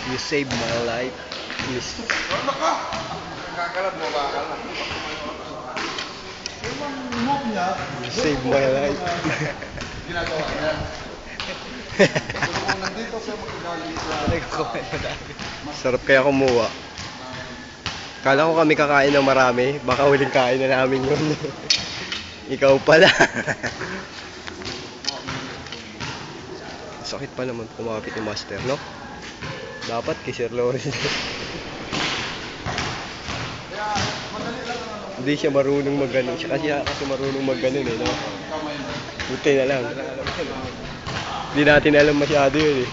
You saved my life. You saved my life. Ginagawa niya. Kung nandito siya magagaling sa... Sarap kaya kumuha. Kala ko kami kakain ng marami. Baka huling kain na namin yun. Ikaw pala. Sakit pa naman kumapit yung master, no? Dapat kay Sir Lawrence. Hindi siya marunong mag-ganon. Siya kasi marunong mag-ganon eh, no? Buti na lang. Hindi natin alam masyado yun eh.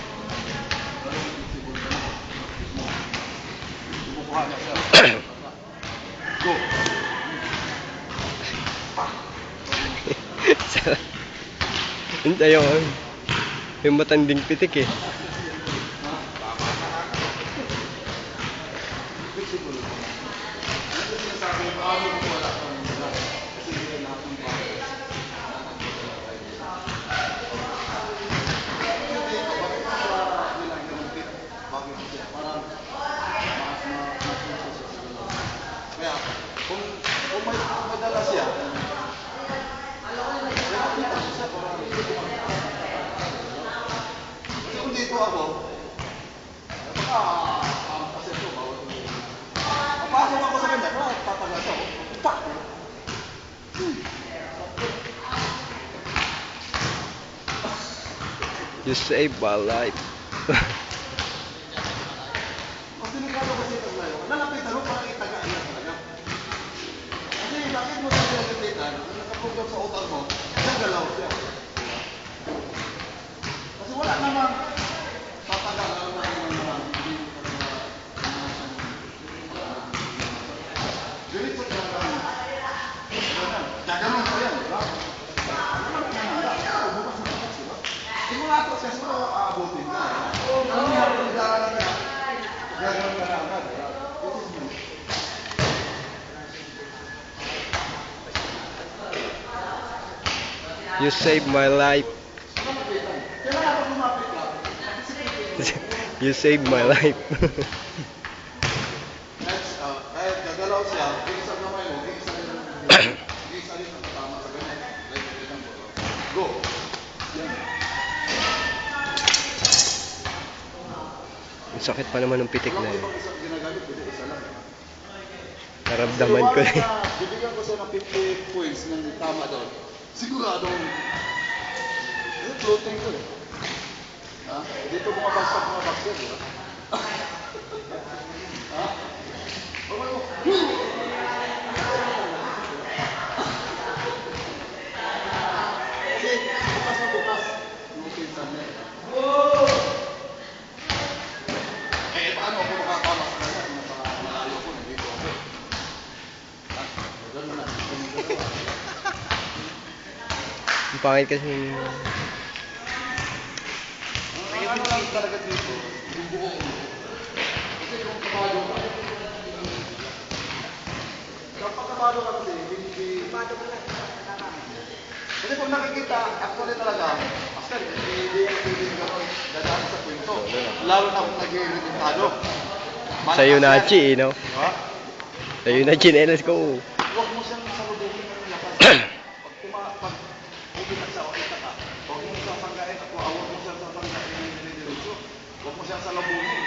Hintay ako. Yung matanding pitik eh. Kaya, kung may madala siya, nakita siya para kasi kung dito ako, kasi ito, papasok ako sa kanya, tatagal siya ako. Pa! You saved my life. Ang delikado kasi ito ngayon, nalapitan mo para itagaan yan talaga. Kasi bakit mo siya nilagapitan, nakaprogram sa utak mo, nagalaw siya. Kasi wala namang tatagaan na mga diretso talaga. Gaganon ko yan, di ba? Simula proseso ko aabutin ka. Ano nga kung nag-aaral ka, gaganon ka na agad. You saved my life. You saved my life. Kahit gagalaw siya, isang kamay mo, isa rin ang tama sa ganyan. Go! Ang sakit pa naman ng pitik na yun. Ginagamit, isa lang. Naramdaman ko eh. Bibigyan ko siya ng 50 points ng tama doon. Siguradong floating ko eh. Ha? Dito bumabagsak, di ba? Ha? Okay mo. Okay, bukas na bukas. Yung pinsan niya. Paano ako makakama sa kanya? Napakalayo ko, nandito ako. Ha? Gano'n na. Ang pangit kasi Ano lang talaga dito, yung buong kasi kung kabado ka, kapag kabado ka kasi, hindi kabado ka lang, kasi kung nakikita, actually talaga, Master, hindi yung pwede ka dadaan sa kwento, lalo na kung nag-iiritado. sa'yo na Chi eh, no? Ha? Sa'yo na chinelas ko. Huwag mo siyang salubungin ng lakas. Pag umitak sa kita ka, huwag mo siyang sanggain at huwag mo siyang sanggain ng diretso. Huwag mo siyang salubungin.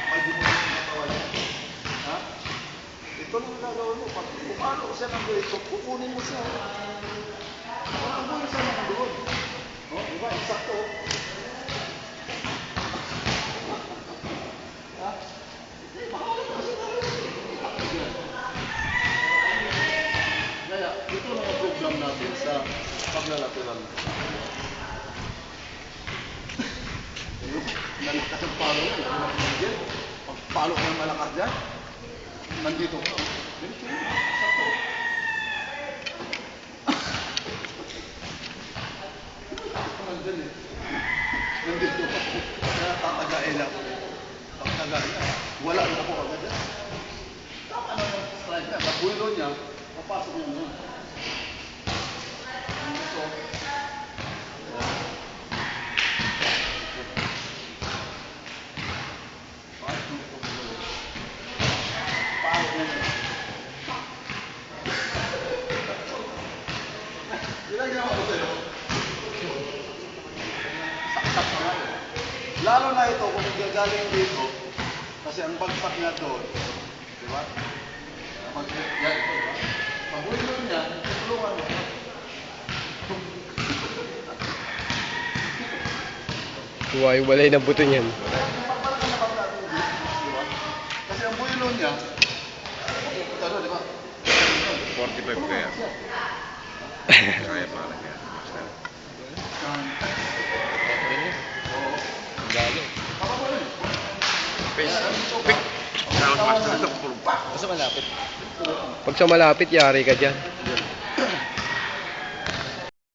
May dimunin ng katawan niya. Ha? Ito lang gagawin mo. Pag pumalo siya ng diretso, kukunin mo siya. Huwag mo siya ng doon. No? Diba? Eksakto. Ha? Mahalo ka kasi kaya, ito na ang program natin sa paglalapitan. Nalikas ang palo yan. Pag palo ka ng malakad dyan, nandito ka. Ganito yun. Sakto. Nandyan eh. Nandito ka. Kaya tatagain ako. Pag tagain na, wala na ako agad yan. Tama na yung strike na. Pag-builo niya, papasok niya naman. Ito. Yun ang ginawa ko sa'yo. Saksak na nga yun. Lalo na ito kung gagaling dito, kasi ang bagsak niya doon, di ba? Yan ito, di ba? Pabulo niya, tulungan mo. Huway-walay na buto niyan. Pagpala ka na pag natin yung business, di ba? Kasi ang bulo niya, ano, di ba? 45 kaya. Kaya pala kaya. Pag sa malapit, yari ka dyan.